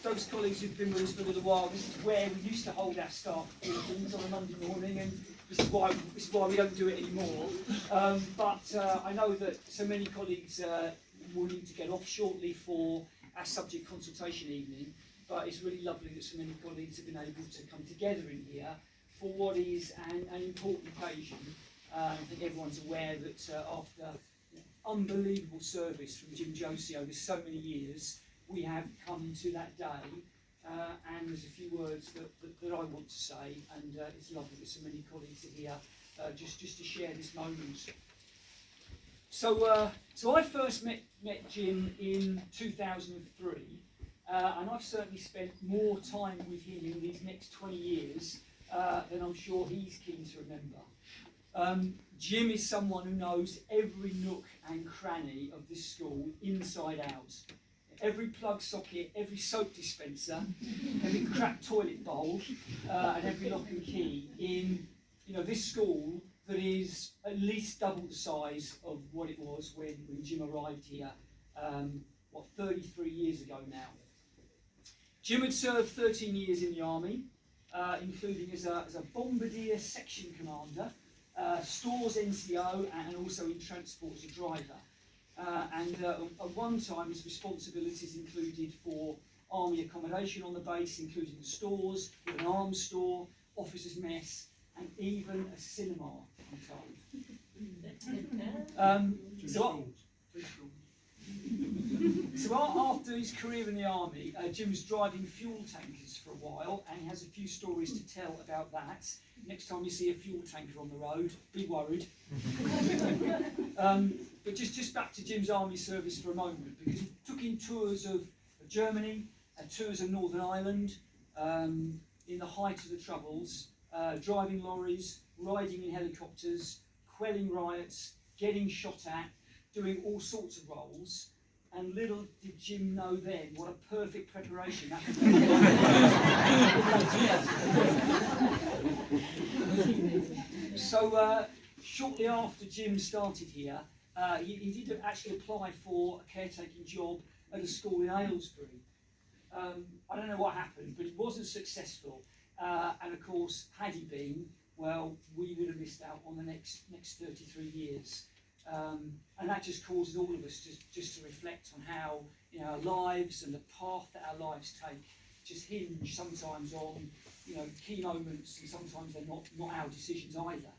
Those colleagues who've been with us for a little while, this is where we used to hold our staff meetings on a Monday morning, and this is why we don't do it anymore. But I know that so many colleagues will need to get off shortly for our subject consultation evening, but it's really lovely that so many colleagues have been able to come together in here for what is an important occasion. I think everyone's aware that after unbelievable service from Jim Josie over so many years, we have come to that day, and there's a few words that I want to say, and it's lovely that so many colleagues are here just to share this moment. So I first met Jim in 2003, and I've certainly spent more time with him in these next 20 years than I'm sure he's keen to remember. Jim is someone who knows every nook and cranny of this school inside out. Every plug socket, every soap dispenser, every cracked toilet bowl, and every lock and key in this school that is at least double the size of what it was when Jim arrived here, 33 years ago now. Jim had served 13 years in the army, including as a bombardier section commander, stores NCO, and also in transport as a driver. At one time his responsibilities included for army accommodation on the base, including the stores, with an arms store, officers' mess, and even a cinema on time. So after his career in the army, Jim was driving fuel tankers for a while, and he has a few stories to tell about that. Next time you see a fuel tanker on the road, be worried. But just back to Jim's army service for a moment, because he took in tours of Germany, tours of Northern Ireland, in the height of the Troubles, driving lorries, riding in helicopters, quelling riots, getting shot at, doing all sorts of roles. And little did Jim know then what a perfect preparation that would be. So shortly after Jim started here, he did actually apply for a caretaking job at a school in Aylesbury. I don't know what happened, but it wasn't successful. And of course, had he been, well, we would have missed out on the next 33 years. And that just causes all of us just to reflect on how our lives and the path that our lives take just hinge sometimes on key moments, and sometimes they're not our decisions either.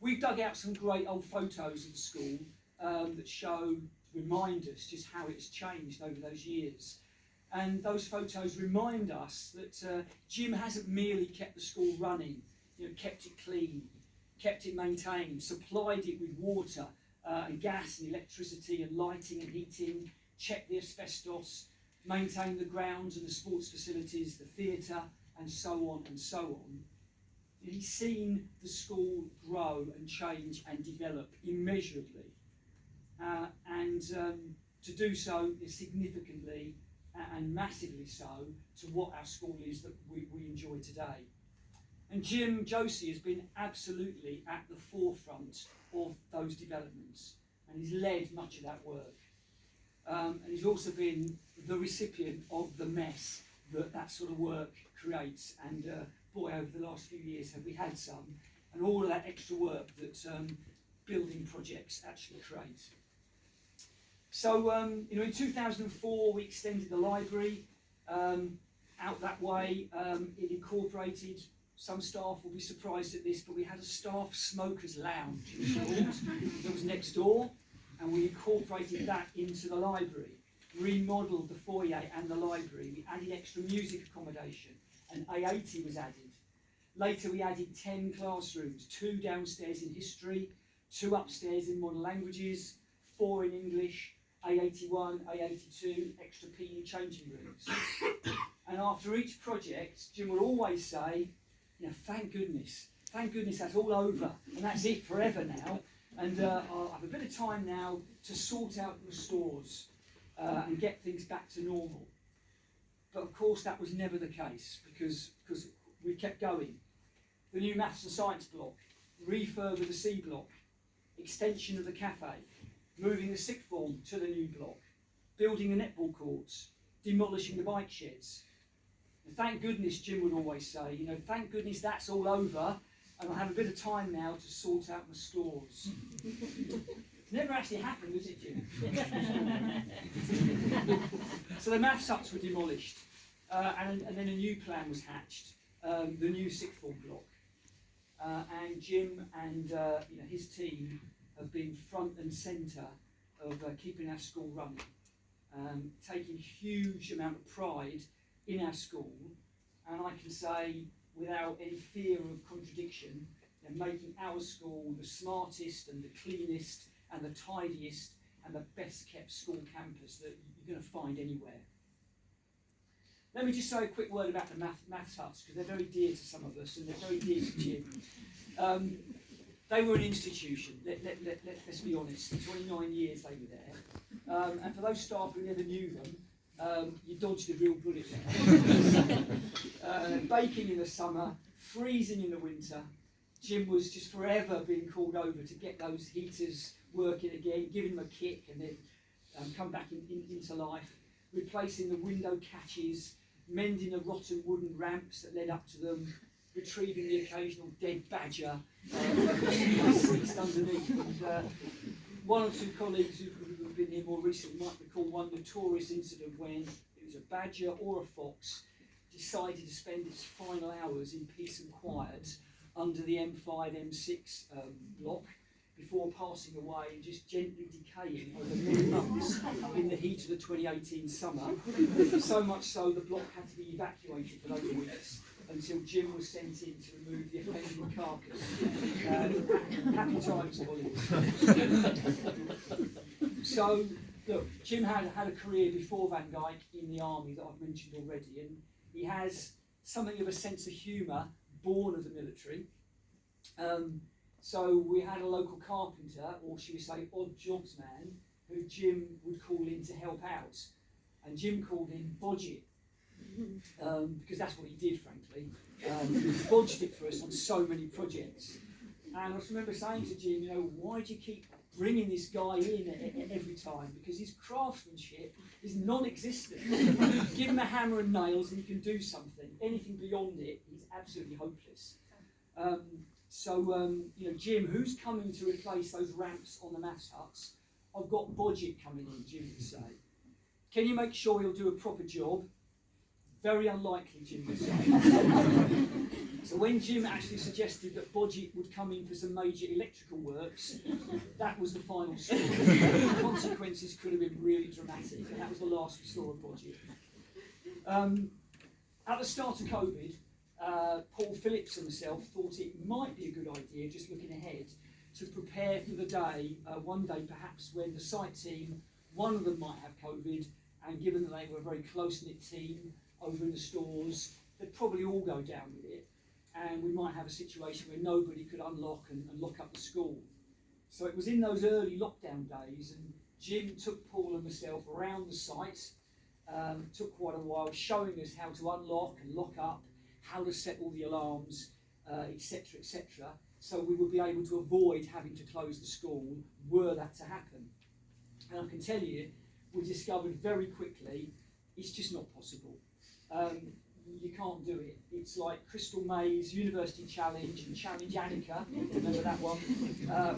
We've dug out some great old photos of the school that remind us just how it's changed over those years. And those photos remind us that Jim hasn't merely kept the school running, kept it clean, kept it maintained, supplied it with water and gas and electricity and lighting and heating, checked the asbestos, maintained the grounds and the sports facilities, the theatre, and so on and so on. He's seen the school grow and change and develop immeasurably, and to do so significantly and massively so to what our school is that we enjoy today. And Jim Josie has been absolutely at the forefront of those developments, and he's led much of that work. And he's also been the recipient of the mess that sort of work creates, and boy, over the last few years have we had some, and all of that extra work that building projects actually create. So, in 2004 we extended the library out that way. It incorporated, some staff will be surprised at this, but we had a staff smokers lounge that was next door, and we incorporated that into the library, remodelled the foyer and the library. We added extra music accommodation, and A80 was added. Later we added 10 classrooms, 2 downstairs in history, 2 upstairs in modern languages, 4 in English, A81, A82, extra PE changing rooms. And after each project, Jim would always say, thank goodness that's all over, and that's it forever now, and I'll have a bit of time now to sort out the stores and get things back to normal. But of course that was never the case, because we kept going. The new maths and science block, refurb of the C block, extension of the cafe, moving the sixth form to the new block, building the netball courts, demolishing the bike sheds. And thank goodness, Jim would always say, you know, thank goodness that's all over, and I have a bit of time now to sort out my stores. It's never actually happened, has it, Jim? So the maths huts were demolished, and then a new plan was hatched, the new sixth form block. And Jim and his team have been front and centre of keeping our school running, taking huge amount of pride in our school, and I can say without any fear of contradiction, they're making our school the smartest and the cleanest and the tidiest and the best kept school campus that you're going to find anywhere. Let me just say a quick word about the maths huts, because they're very dear to some of us and they're very dear to Jim. They were an institution, let's be honest. 29 years they were there. And for those staff who never knew them, you dodged a real bullet there. Baking in the summer, freezing in the winter. Jim was just forever being called over to get those heaters working again, giving them a kick and then come back into life, replacing the window catches, mending the rotten wooden ramps that led up to them, retrieving the occasional dead badger seized underneath. And one or two colleagues who've been here more recently might recall one notorious incident when it was a badger or a fox decided to spend its final hours in peace and quiet under the M5, M6 block before passing away and just gently decaying over many months in the heat of the 2018 summer. So much so the block had to be evacuated for those weeks until Jim was sent in to remove the offending carcass. Happy times, colleagues. So, look, Jim had a career before Van Dyke in the army that I've mentioned already, and he has something of a sense of humour born of the military. So we had a local carpenter, or should we say odd jobs man, who Jim would call in to help out. And Jim called in Bodge it, because that's what he did, frankly. He bodged it for us on so many projects. And I just remember saying to Jim, you know, why do you keep bringing this guy in every time? Because his craftsmanship is non-existent. Give him a hammer and nails and he can do something. Anything beyond it, he's absolutely hopeless. You know, Jim, who's coming to replace those ramps on the maths huts? I've got Bodge coming in, Jim would say. Can you make sure he'll do a proper job? Very unlikely, Jim would say. So when Jim actually suggested that Bodge would come in for some major electrical works, that was the final straw. The consequences could have been really dramatic, and that was the last we saw of Bodge. At the start of COVID, Paul Phillips himself thought it might be a good idea, just looking ahead, to prepare for the day, one day perhaps when the site team, one of them might have COVID, and given that they were a very close-knit team over in the stores, they'd probably all go down with it, and we might have a situation where nobody could unlock and lock up the school. So it was in those early lockdown days, and Jim took Paul and myself around the site, took quite a while, showing us how to unlock and lock up, how to set all the alarms, etc., etc., so we would be able to avoid having to close the school were that to happen. And I can tell you, we discovered very quickly it's just not possible. You can't do it. It's like Crystal Maze, University Challenge, and Challenge Annika, remember that one,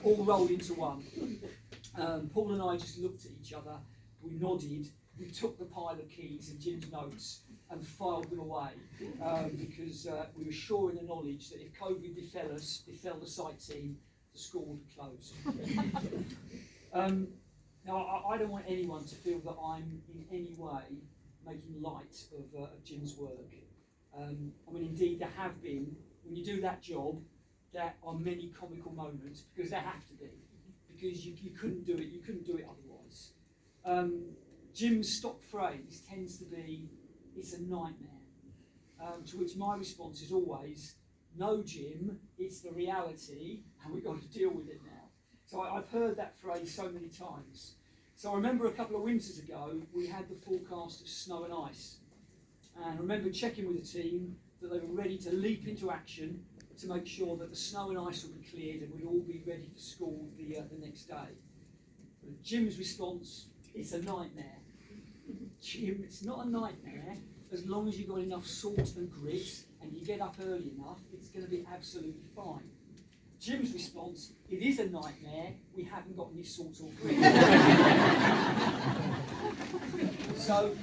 all rolled into one. Paul and I just looked at each other, we nodded, we took the pile of keys and Jim's notes and filed them away, because we were sure in the knowledge that if COVID befell the site team, the school would be closed. Now, I don't want anyone to feel that I'm in any way making light of Jim's work. I mean, indeed, there have been, when you do that job, there are many comical moments, because there have to be, because you couldn't do it otherwise. Jim's stock phrase tends to be, it's a nightmare, to which my response is always, no, Jim, it's the reality, and we've got to deal with it now. So I've heard that phrase so many times. So I remember a couple of winters ago, we had the forecast of snow and ice. And I remember checking with the team that they were ready to leap into action to make sure that the snow and ice would be cleared and we'd all be ready for school the next day. But Jim's response, it's a nightmare. Jim, it's not a nightmare. As long as you've got enough salt and grit and you get up early enough, it's going to be absolutely fine. Jim's response, it is a nightmare, we haven't got any salt or grit. So,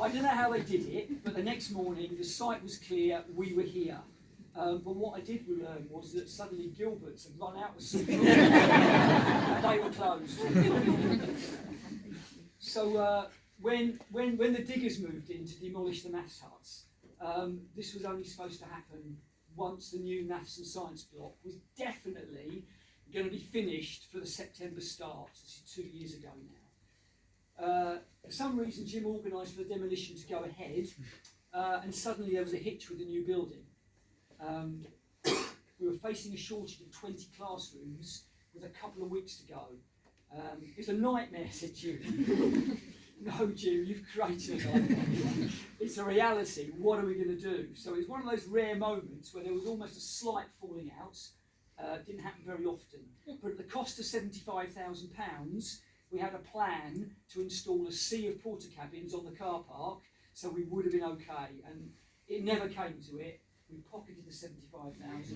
I don't know how they did it, but the next morning the site was clear, we were here. But what I did learn was that suddenly Gilbert's had run out of salt and they were closed. So when the diggers moved in to demolish the maths huts, this was only supposed to happen once the new maths and science block was definitely going to be finished for the September start. This is 2 years ago now. For some reason, Jim organised for the demolition to go ahead, and suddenly there was a hitch with the new building. We were facing a shortage of 20 classrooms with a couple of weeks to go. It's a nightmare, said Jim. No, Jim, you've created a nightmare. It's a reality. What are we going to do? So it was one of those rare moments where there was almost a slight falling out. Didn't happen very often. But at the cost of £75,000, we had a plan to install a sea of porta cabins on the car park, so we would have been okay. And it never came to it. We pocketed the £75,000.